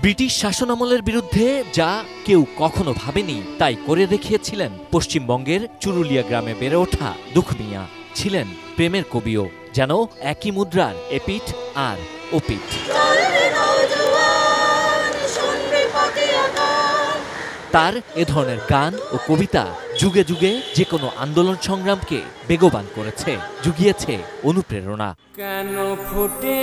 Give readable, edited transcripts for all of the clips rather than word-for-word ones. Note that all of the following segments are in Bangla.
ব্রিটিশ শাসনামলের বিরুদ্ধে যা কেউ কখনো ভাবেনি তাই করে দেখিয়েছিলেন পশ্চিমবঙ্গের চুরুলিয়া গ্রামে বেড়ে ওঠা দুঃখ মিয়া। ছিলেন প্রেমের কবিও, যেন একই মুদ্রার এপিঠ আর ওপিঠ। তার এ ধরনের গান ও কবিতা যুগে যুগে যে কোনো আন্দোলন সংগ্রামকে বেগবান করেছে, জুগিয়েছে অনুপ্রেরণা। কেন ফুটে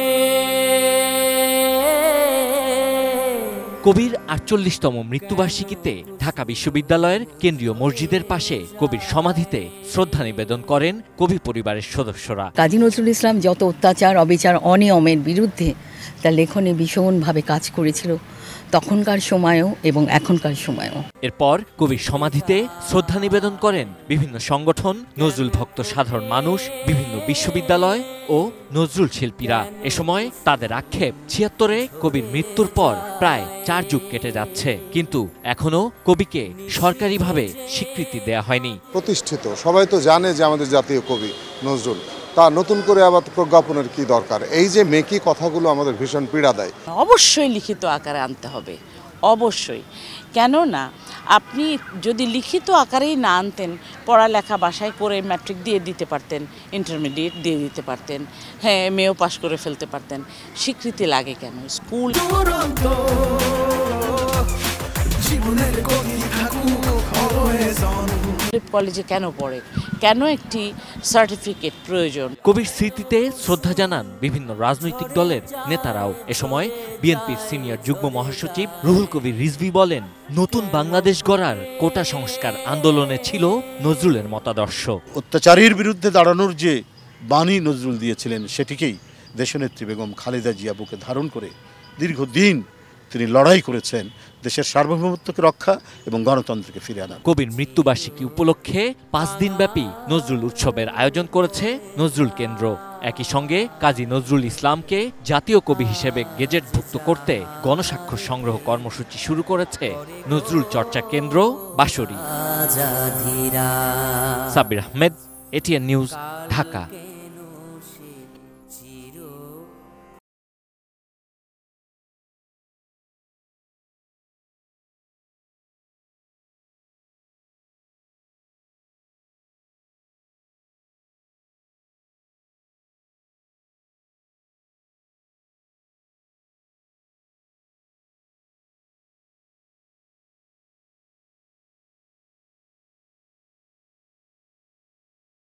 কবির ৪৮তম মৃত্যুবার্ষিকীতে ঢাকা বিশ্ববিদ্যালয়ের কেন্দ্রীয় মসজিদের পাশে কবির সমাধিতে শ্রদ্ধা নিবেদন করেন কবি পরিবারের সদস্যরা। কাজী নজরুল ইসলাম যত অত্যাচার, অবিচার, অনিয়মের বিরুদ্ধে তার লেখনী ভীষণভাবে কাজ করেছিল, তখনকার সময়েও এবং এখনকার সময়েও। এরপর কবির সমাধিতে শ্রদ্ধা নিবেদন করেন বিভিন্ন সংগঠন, নজরুল ভক্ত সাধারণ মানুষ, বিভিন্ন বিশ্ববিদ্যালয় ও নজরুল শিল্পীরা। এ সময় তাদের আক্ষেপ, ৭৬-এ কবির মৃত্যুর পর প্রায় ৪ যুগ কেটে যাচ্ছে, কিন্তু এখনো কবিকে সরকারিভাবে স্বীকৃতি দেয়া হয়নি। প্রতিষ্ঠিত সবাই তো জানে যে আমাদের জাতীয় কবি নজরুল, তা নতুন করে আবার প্রজ্ঞাপনের কি দরকার? এই যে মেকি কথাগুলো আমাদের ভীষণ পীড়া দেয়। অবশ্যই লিখিত আকারে আনতে হবে, অবশ্যই। কেননা আপনি যদি লিখিত আকারেই না আনতেন, পড়ালেখা বাসায় করে ম্যাট্রিক দিয়ে দিতে পারতেন, ইন্টারমিডিয়েট দিয়ে দিতে পারতেন, হ্যাঁ এমএও পাশ করে ফেলতে পারতেন, স্বীকৃতি লাগে কেন? স্কুল কলেজে কেন পড়ে, কেন একটি সার্টিফিকেট প্রয়োজন? কবির স্মৃতিতে শ্রদ্ধা জানান বিভিন্ন রাজনৈতিক দলের নেতারাও। এ সময় বিএনপির সিনিয়র যুগ্ম মহাসচিব রুহুল কবির রিজভী বলেন, নতুন বাংলাদেশ গড়ার কোটা সংস্কার আন্দোলনে ছিল নজরুলের মতাদর্শ। অত্যাচারীর বিরুদ্ধে দাঁড়ানোর যে বাণী নজরুল দিয়েছিলেন, সেটিকেই দেশনেত্রী বেগম খালেদা জিয়া বুকে ধারণ করে দীর্ঘদিন তিনি লড়াই করেছেন দেশের সার্বভৌমত্বকে রক্ষা এবং গণতন্ত্রকে ফিরিয়ে আনা। কবির মৃত্যুবার্ষিকী উপলক্ষে ৫ দিনব্যাপী নজরুল উৎসবের আয়োজন করেছে নজরুল কেন্দ্র। একই সঙ্গে কাজী নজরুল ইসলামকে জাতীয় কবি হিসেবে গেজেটভুক্ত করতে গণস্বাক্ষর সংগ্রহ কর্মসূচি শুরু করেছে নজরুল চর্চা কেন্দ্র বাঁশরী। Sabbir Ahmed, ATN News, Dhaka.